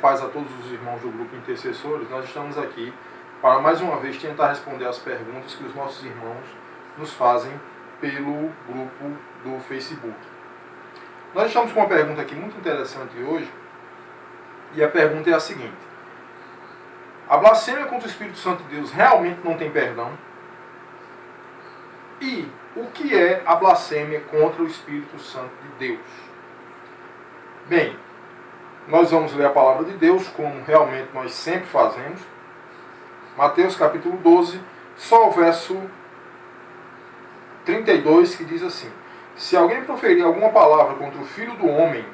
paz a todos os irmãos do grupo Intercessores. Nós estamos aqui para mais uma vez tentar responder as perguntas que os nossos irmãos nos fazem pelo grupo do Facebook. Nós estamos com uma pergunta aqui muito interessante hoje, e a pergunta é a seguinte: a blasfêmia contra o Espírito Santo de Deus realmente não tem perdão? E o que é a blasfêmia contra o Espírito Santo de Deus? Bem, nós vamos ler a palavra de Deus, como realmente nós sempre fazemos. Mateus capítulo 12, só o verso 32, que diz assim: se alguém proferir alguma palavra contra o Filho do Homem,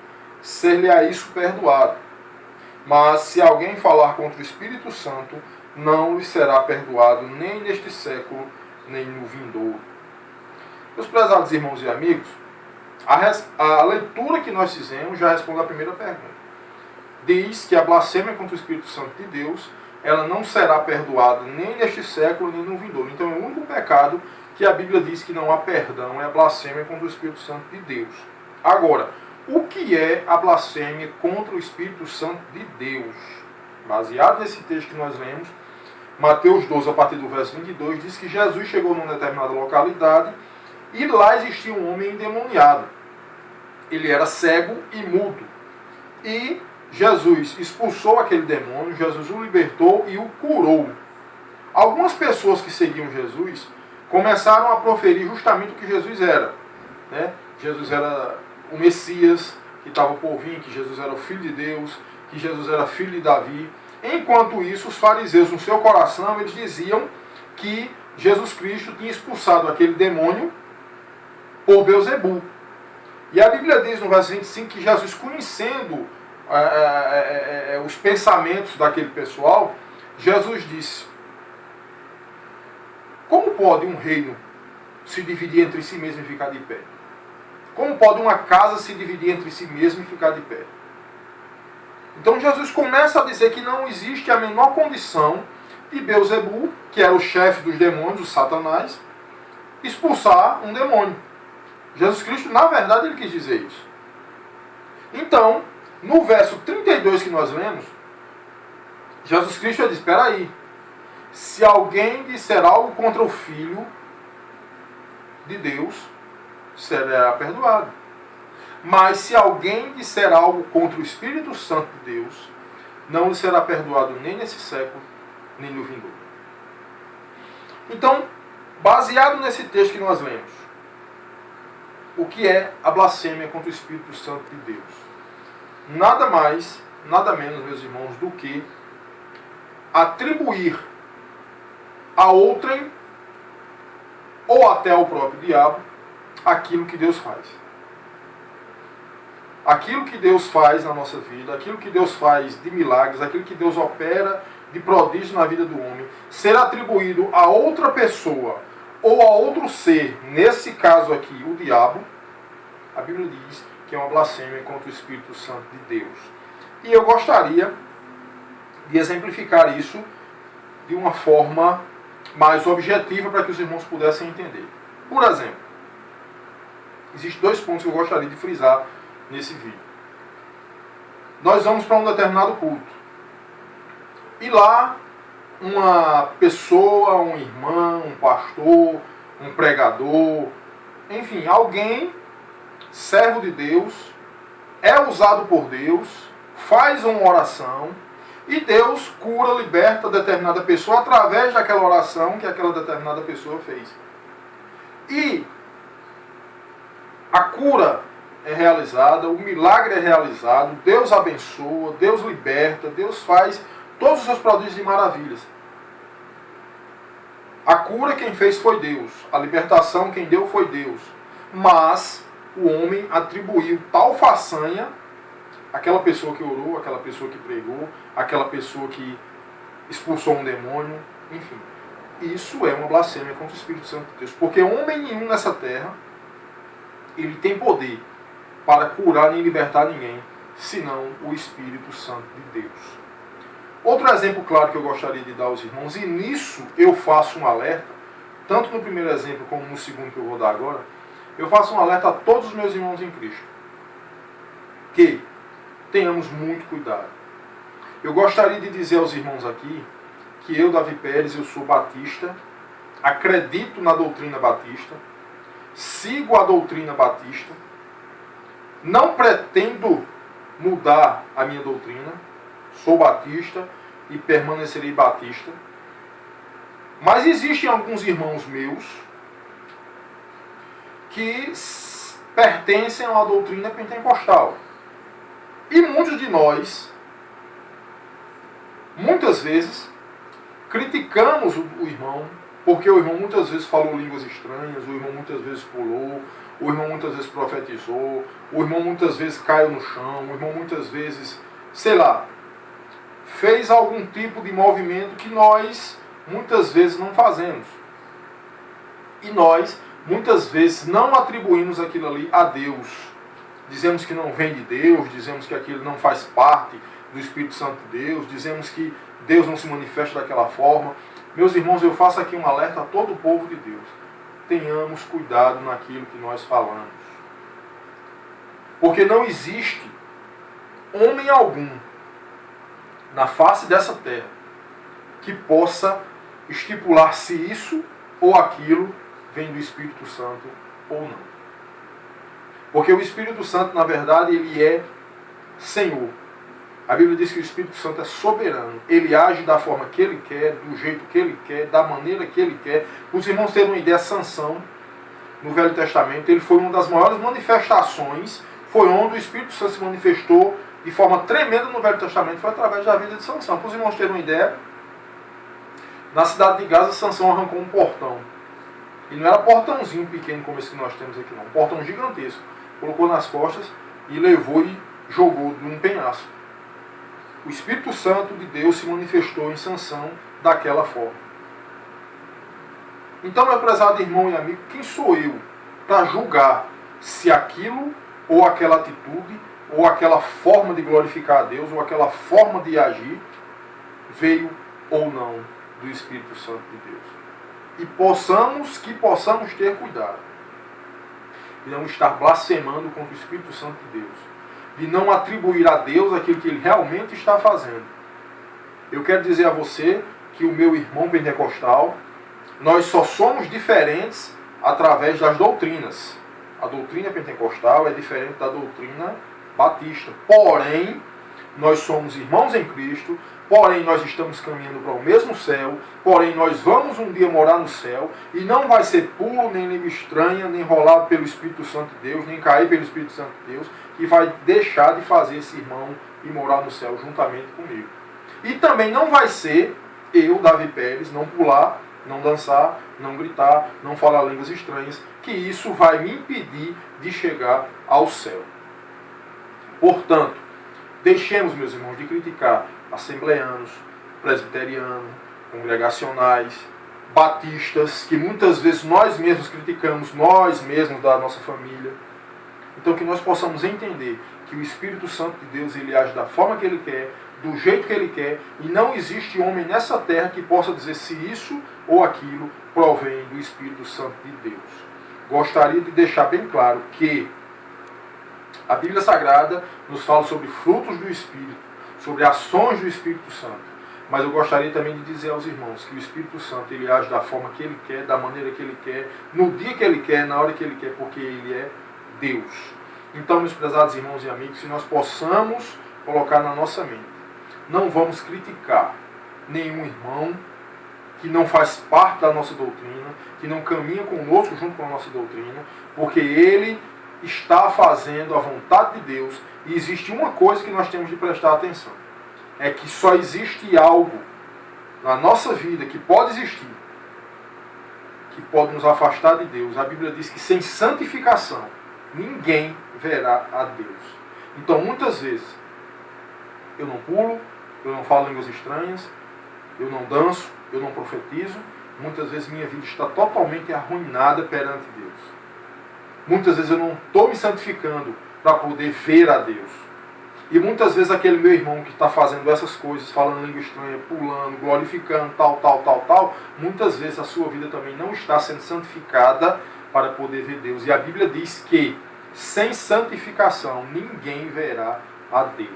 ser-lhe-á isso perdoado. Mas se alguém falar contra o Espírito Santo, não lhe será perdoado, nem neste século, nem no vindouro. Meus prezados irmãos e amigos, a leitura que nós fizemos já responde à primeira pergunta. Diz que a blasfêmia contra o Espírito Santo de Deus, ela não será perdoada nem neste século, nem no vindouro. Então, o único pecado que a Bíblia diz que não há perdão é a blasfêmia contra o Espírito Santo de Deus. Agora, o que é a blasfêmia contra o Espírito Santo de Deus? Baseado nesse texto que nós lemos, Mateus 12, a partir do verso 22, diz que Jesus chegou numa determinada localidade e lá existia um homem endemoniado. Ele era cego e mudo. E Jesus expulsou aquele demônio, Jesus o libertou e o curou. Algumas pessoas que seguiam Jesus começaram a proferir justamente o que Jesus era. Né? Jesus era o Messias que estava por vir, que Jesus era o Filho de Deus, que Jesus era filho de Davi. Enquanto isso, os fariseus, no seu coração, eles diziam que Jesus Cristo tinha expulsado aquele demônio por Beelzebul. E a Bíblia diz no verso 25 que Jesus, conhecendo os pensamentos daquele pessoal, Jesus disse: como pode um reino se dividir entre si mesmo e ficar de pé? Como pode uma casa se dividir entre si mesmo e ficar de pé? Então Jesus começa a dizer que não existe a menor condição de Beelzebul, que era o chefe dos demônios, o Satanás, expulsar um demônio. Jesus Cristo, na verdade, ele quis dizer isso. Então, no verso 32 que nós lemos, Jesus Cristo diz: espera aí, se alguém disser algo contra o Filho de Deus, será perdoado. Mas se alguém disser algo contra o Espírito Santo de Deus, não lhe será perdoado nem nesse século, nem no vindouro. Então, baseado nesse texto que nós lemos, o que é a blasfêmia contra o Espírito Santo de Deus? Nada mais, nada menos, meus irmãos, do que atribuir a outrem, ou até ao próprio diabo, aquilo que Deus faz. Aquilo que Deus faz na nossa vida, aquilo que Deus faz de milagres, aquilo que Deus opera de prodígio na vida do homem, ser atribuído a outra pessoa ou a outro ser, nesse caso aqui, o diabo, a Bíblia diz que é uma blasfêmia contra o Espírito Santo de Deus. E eu gostaria de exemplificar isso de uma forma mais objetiva para que os irmãos pudessem entender. Por exemplo, existem dois pontos que eu gostaria de frisar nesse vídeo. Nós vamos para um determinado culto. E lá, uma pessoa, um irmão, um pastor, um pregador, enfim, alguém, servo de Deus, é usado por Deus, faz uma oração, e Deus cura, liberta determinada pessoa através daquela oração que aquela determinada pessoa fez. E a cura é realizada, o milagre é realizado, Deus abençoa, Deus liberta, Deus faz todos os seus prodígios e maravilhas. A cura quem fez foi Deus, a libertação quem deu foi Deus. Mas o homem atribuiu tal façanha àquela pessoa que orou, àquela pessoa que pregou, àquela pessoa que expulsou um demônio, enfim. Isso é uma blasfêmia contra o Espírito Santo de Deus. Porque homem nenhum nessa terra, ele tem poder para curar nem libertar ninguém, senão o Espírito Santo de Deus. Outro exemplo claro que eu gostaria de dar aos irmãos, e nisso eu faço um alerta, tanto no primeiro exemplo como no segundo que eu vou dar agora, eu faço um alerta a todos os meus irmãos em Cristo, que tenhamos muito cuidado. Eu gostaria de dizer aos irmãos aqui que eu, Davi Pérez, eu sou batista, acredito na doutrina batista, sigo a doutrina batista, não pretendo mudar a minha doutrina, sou batista e permanecerei batista. Mas existem alguns irmãos meus que pertencem a uma doutrina pentecostal. E muitos de nós, muitas vezes, criticamos o irmão, porque o irmão muitas vezes falou línguas estranhas, o irmão muitas vezes pulou, o irmão muitas vezes profetizou, o irmão muitas vezes caiu no chão, o irmão muitas vezes, sei lá, fez algum tipo de movimento que nós muitas vezes não fazemos. E nós, muitas vezes, não atribuímos aquilo ali a Deus. Dizemos que não vem de Deus, dizemos que aquilo não faz parte do Espírito Santo de Deus, dizemos que Deus não se manifesta daquela forma. Meus irmãos, eu faço aqui um alerta a todo o povo de Deus. Tenhamos cuidado naquilo que nós falamos. Porque não existe homem algum na face dessa terra que possa estipular se isso ou aquilo vem do Espírito Santo ou não. Porque o Espírito Santo, na verdade, ele é Senhor. A Bíblia diz que o Espírito Santo é soberano. Ele age da forma que ele quer, do jeito que ele quer, da maneira que ele quer. Os irmãos terem uma ideia, Sansão, no Velho Testamento, ele foi uma das maiores manifestações, foi onde o Espírito Santo se manifestou de forma tremenda no Velho Testamento, foi através da vida de Sansão. Para os irmãos terem uma ideia, na cidade de Gaza, Sansão arrancou um portão. E não era portãozinho pequeno como esse que nós temos aqui, não. Um portão gigantesco. Colocou nas costas e levou e jogou num penhasco. O Espírito Santo de Deus se manifestou em Sansão daquela forma. Então, meu prezado irmão e amigo, quem sou eu para julgar se aquilo ou aquela atitude ou aquela forma de glorificar a Deus ou aquela forma de agir veio ou não do Espírito Santo de Deus? E possamos ter cuidado de não estar blasfemando contra o Espírito Santo de Deus, de não atribuir a Deus aquilo que ele realmente está fazendo. Eu quero dizer a você que o meu irmão pentecostal, nós só somos diferentes através das doutrinas. A doutrina pentecostal é diferente da doutrina batista. Porém, nós somos irmãos em Cristo, porém nós estamos caminhando para o mesmo céu, porém nós vamos um dia morar no céu, e não vai ser pulo, nem língua estranha, nem rolado pelo Espírito Santo de Deus, nem cair pelo Espírito Santo de Deus, que vai deixar de fazer esse irmão ir morar no céu juntamente comigo. E também não vai ser eu, Davi Pérez, não pular, não dançar, não gritar, não falar línguas estranhas, que isso vai me impedir de chegar ao céu. Portanto, deixemos, meus irmãos, de criticar assembleanos, presbiterianos, congregacionais, batistas, que muitas vezes nós mesmos criticamos, nós mesmos da nossa família. Então que nós possamos entender que o Espírito Santo de Deus, ele age da forma que ele quer, do jeito que ele quer, e não existe homem nessa terra que possa dizer se isso ou aquilo provém do Espírito Santo de Deus. Gostaria de deixar bem claro que a Bíblia Sagrada nos fala sobre frutos do Espírito, sobre ações do Espírito Santo. Mas eu gostaria também de dizer aos irmãos que o Espírito Santo, ele age da forma que ele quer, da maneira que ele quer, no dia que ele quer, na hora que ele quer, porque ele é Deus. Então, meus prezados irmãos e amigos, se nós possamos colocar na nossa mente, não vamos criticar nenhum irmão que não faz parte da nossa doutrina, que não caminha conosco junto com a nossa doutrina, porque ele está fazendo a vontade de Deus. E existe uma coisa que nós temos de prestar atenção, é que só existe algo na nossa vida que pode existir, que pode nos afastar de Deus. A Bíblia diz que sem santificação ninguém verá a Deus. Então muitas vezes eu não pulo, eu não falo línguas estranhas, eu não danço, eu não profetizo. Muitas vezes minha vida está totalmente arruinada perante Deus. Muitas vezes eu não estou me santificando para poder ver a Deus. E muitas vezes aquele meu irmão que está fazendo essas coisas, falando língua estranha, pulando, glorificando, tal, muitas vezes a sua vida também não está sendo santificada para poder ver Deus. E a Bíblia diz que sem santificação ninguém verá a Deus.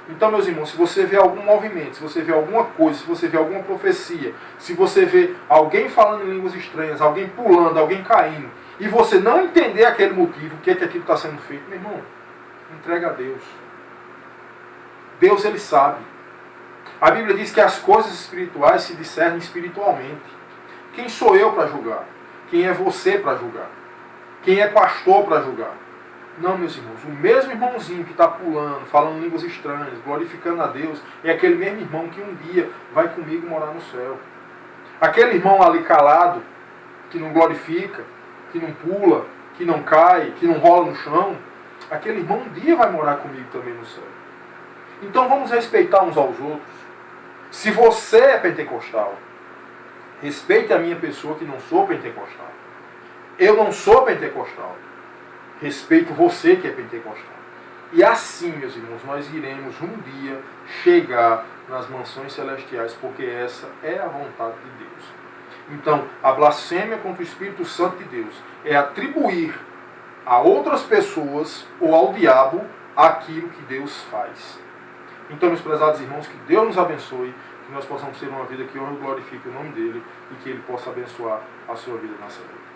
Então, meus irmãos, se você vê algum movimento, se você vê alguma coisa, se você vê alguma profecia, se você vê alguém falando em línguas estranhas, alguém pulando, alguém caindo, e você não entender aquele motivo, o que é que aquilo está sendo feito, meu irmão, entrega a Deus. Deus, Ele sabe. A Bíblia diz que as coisas espirituais se discernem espiritualmente. Quem sou eu para julgar? Quem é você para julgar? Quem é pastor para julgar? Não, meus irmãos, o mesmo irmãozinho que está pulando, falando línguas estranhas, glorificando a Deus, é aquele mesmo irmão que um dia vai comigo morar no céu. Aquele irmão ali calado, que não glorifica, que não pula, que não cai, que não rola no chão, aquele irmão um dia vai morar comigo também no céu. Então vamos respeitar uns aos outros. Se você é pentecostal, respeite a minha pessoa que não sou pentecostal. Eu não sou pentecostal. Respeito você que é pentecostal. E assim, meus irmãos, nós iremos um dia chegar nas mansões celestiais, porque essa é a vontade de Deus. Então, a blasfêmia contra o Espírito Santo de Deus é atribuir a outras pessoas ou ao diabo aquilo que Deus faz. Então, meus prezados irmãos, que Deus nos abençoe, que nós possamos ter uma vida que honre e glorifique o nome dele e que ele possa abençoar a sua vida nessa noite.